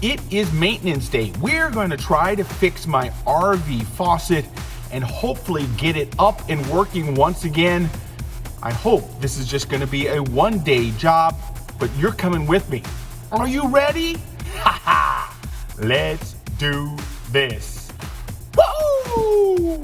It is maintenance day. We're going to try to fix my RV faucet and hopefully get it up and working once again. I hope this is just going to be a one-day job, but you're coming with me. Are you ready? Ha! Let's do this. Woo!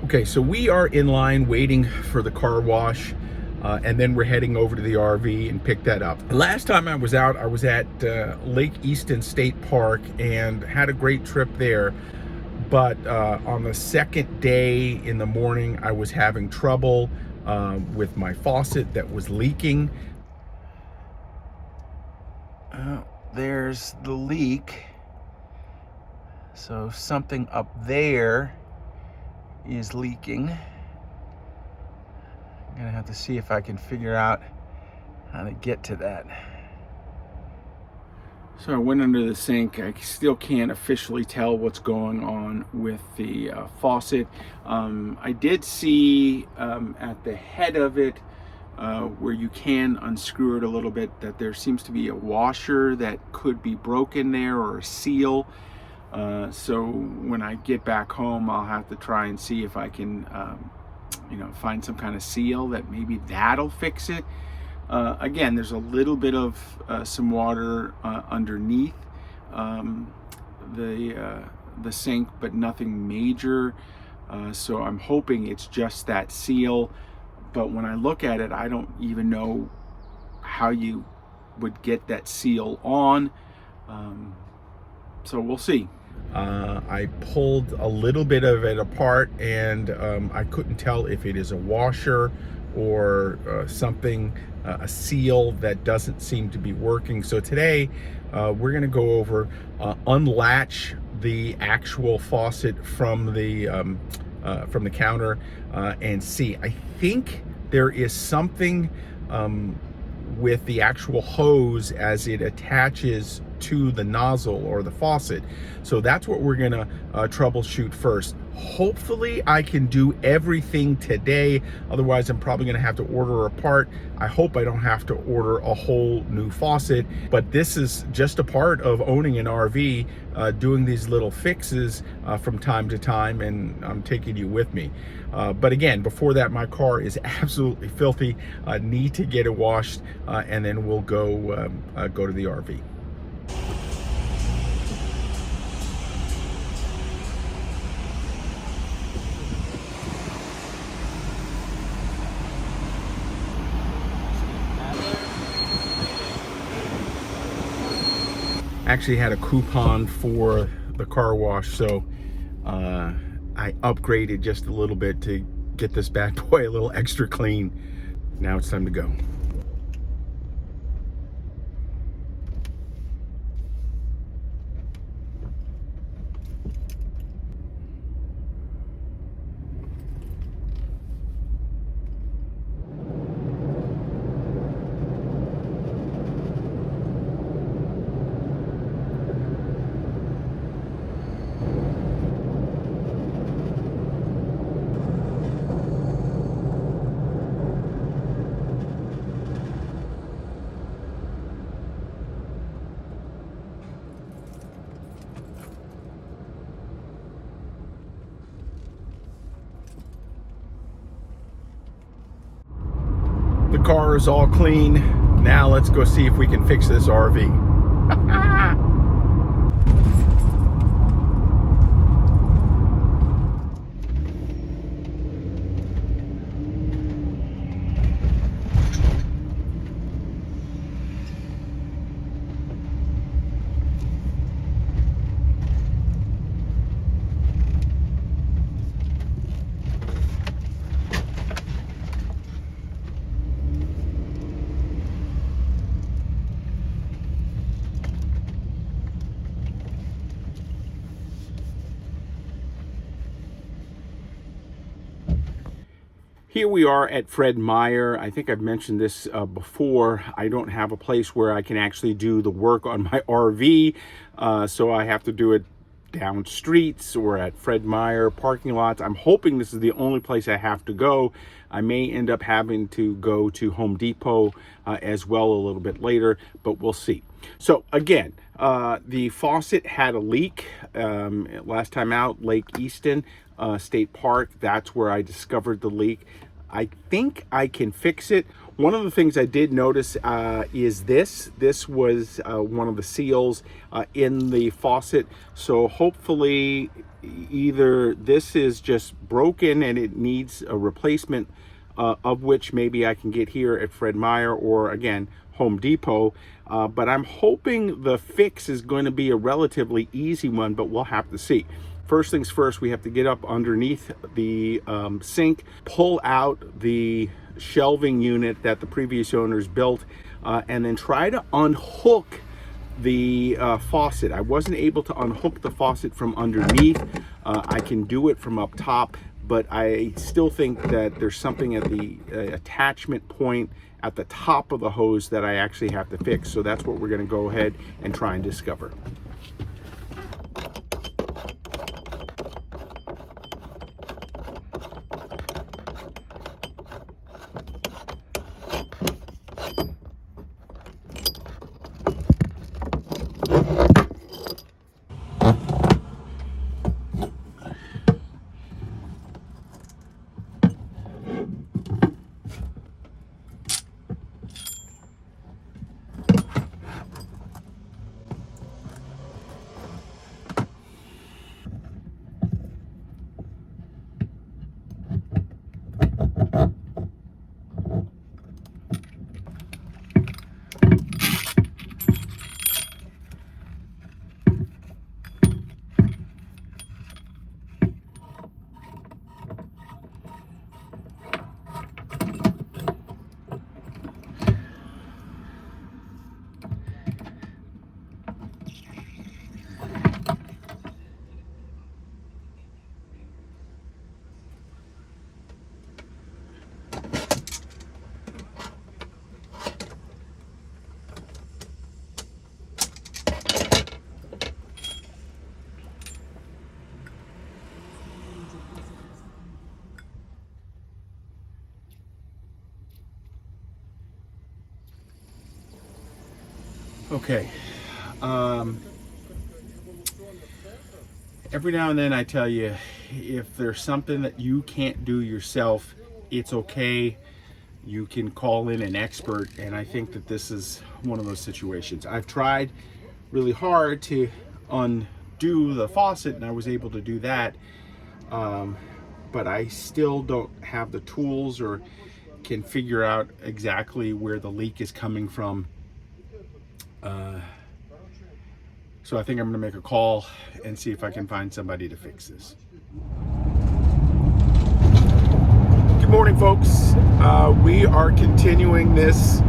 Okay, so we are in line waiting for the car wash, and then we're heading over to the RV and pick that up. Last time I was out, I was at Lake Easton State Park and had a great trip there. But on the second day in the morning, I was having trouble with my faucet that was leaking. There's the leak. So something up there is leaking. I'm gonna have to see if I can figure out how to get to that. So I went under the sink. I still can't officially tell what's going on with the faucet. I did see at the head of it where you can unscrew it a little bit that there seems to be a washer that could be broken there, or a seal. So when I get back home, I'll have to try and see if I can, find some kind of seal that maybe that'll fix it. Again, there's a little bit of some water underneath the sink, but nothing major. So I'm hoping it's just that seal. But when I look at it, I don't even know how you would get that seal on. So we'll see. I pulled a little bit of it apart, and I couldn't tell if it is a washer or something, a seal that doesn't seem to be working. So today we're going to go over, unlatch the actual faucet from the counter and see. I think there is something with the actual hose as it attaches to the nozzle or the faucet. So that's what we're gonna troubleshoot first. Hopefully I can do everything today. Otherwise, I'm probably gonna have to order a part. I hope I don't have to order a whole new faucet, but this is just a part of owning an RV, doing these little fixes from time to time, and I'm taking you with me. But again, before that, my car is absolutely filthy. Need to get it washed, and then we'll go to the RV. Actually had a coupon for the car wash, so I upgraded just a little bit to get this bad boy a little extra clean. Now it's time to go. The car is all clean. Now let's go see if we can fix this RV. Here we are at Fred Meyer. I think I've mentioned this before. I don't have a place where I can actually do the work on my RV, so I have to do it down streets or at Fred Meyer parking lots. I'm hoping this is the only place I have to go. I may end up having to go to Home Depot as well a little bit later, but we'll see. So again, the faucet had a leak last time out, Lake Easton State Park. That's where I discovered the leak. I think I can fix it. One of the things I did notice is this. This was one of the seals in the faucet. So hopefully either this is just broken and it needs a replacement, of which maybe I can get here at Fred Meyer or again, Home Depot. But I'm hoping the fix is going to be a relatively easy one, but we'll have to see. First things first, we have to get up underneath the sink, pull out the shelving unit that the previous owners built, and then try to unhook the faucet. I wasn't able to unhook the faucet from underneath. I can do it from up top, but I still think that there's something at the attachment point at the top of the hose that I actually have to fix. So that's what we're going to go ahead and try and discover. Okay, every now and then I tell you, if there's something that you can't do yourself, it's okay. You can call in an expert, and I think that this is one of those situations. I've tried really hard to undo the faucet, and I was able to do that, but I still don't have the tools or can figure out exactly where the leak is coming from. So I think I'm going to make a call and see if I can find somebody to fix this. Good morning, folks. We are continuing this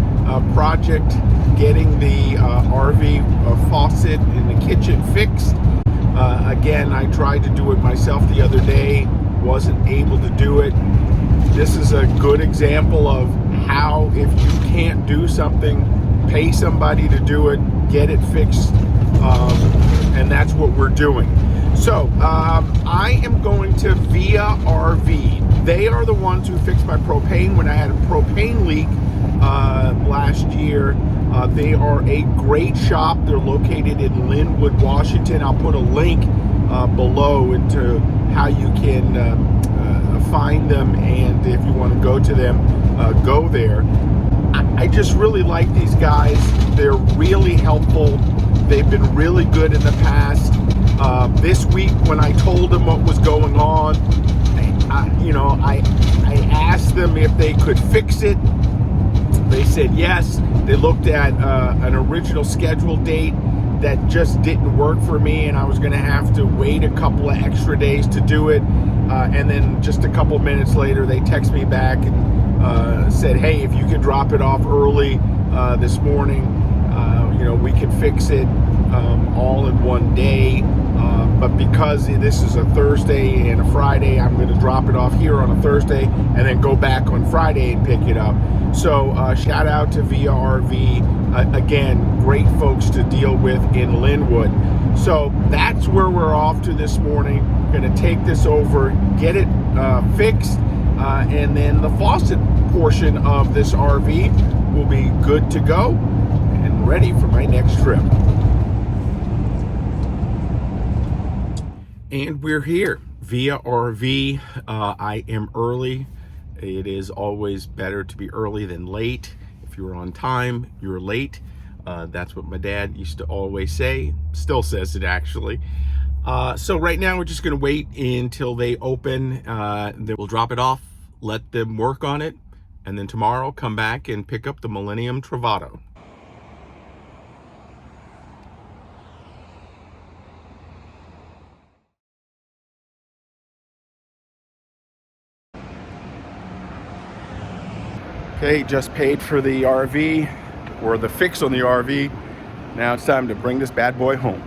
project, getting the RV faucet in the kitchen fixed. Again, I tried to do it myself the other day, wasn't able to do it. This is a good example of how, if you can't do something, pay somebody to do it, get it fixed, and that's what we're doing. So I am going to ViaRV. They are the ones who fixed my propane when I had a propane leak last year. They are a great shop. They're located in Linwood, Washington. I'll put a link below into how you can find them, and if you want to go to them, go there. I just really like these guys. They're really helpful. They've been really good in the past. This week, when I told them what was going on, I asked them if they could fix it. They said yes. They looked at an original schedule date that just didn't work for me, and I was going to have to wait a couple of extra days to do it. And then just a couple minutes later, they text me back and said, hey, if you could drop it off early this morning, we can fix it all in one day. but because this is a Thursday and a Friday, I'm going to drop it off here on a Thursday and then go back on Friday and pick it up. So shout out to ViaRV. Again, great folks to deal with in Linwood. So that's where we're off to this morning. Going to take this over, get it fixed, and then the faucet portion of this RV will be good to go and ready for my next trip. And we're here, ViaRV. I am early. It is always better to be early than late. If you're on time, you're late. That's what my dad used to always say, still says it actually. So right now we're just gonna wait until they open, then we'll drop it off, let them work on it, and then tomorrow come back and pick up the Millennium Travato. Okay, just paid for the RV, or the fix on the RV. Now it's time to bring this bad boy home.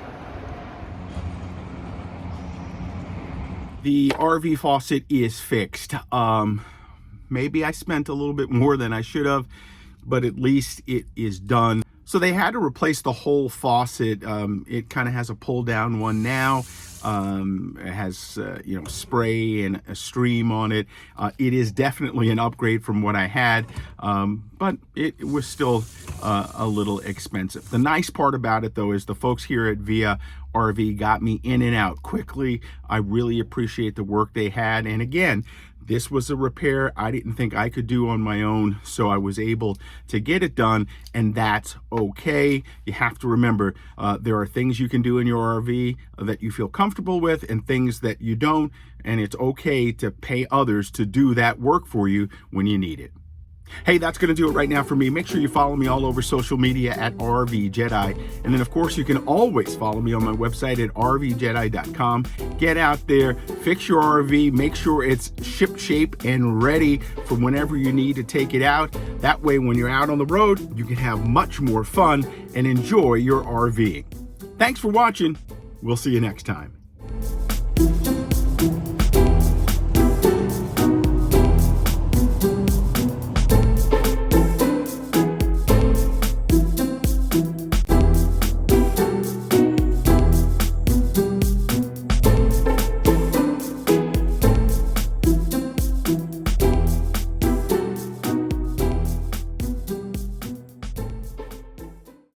The RV faucet is fixed. Maybe I spent a little bit more than I should have, but at least it is done. So they had to replace the whole faucet. It kind of has a pull down one now. It has you know, spray and a stream on it. It is definitely an upgrade from what I had, but it was still a little expensive. The nice part about it though is the folks here at ViaRV got me in and out quickly. I really appreciate the work they had, and again, this was a repair I didn't think I could do on my own, so I was able to get it done, and that's okay. You have to remember, there are things you can do in your RV that you feel comfortable with and things that you don't, and it's okay to pay others to do that work for you when you need it. Hey, that's going to do it right now for me. Make sure you follow me all over social media at RVJedeye. And then, of course, you can always follow me on my website at RVJedeye.com. Get out there, fix your RV, make sure it's ship shape and ready for whenever you need to take it out. That way, when you're out on the road, you can have much more fun and enjoy your RV. Thanks for watching. We'll see you next time.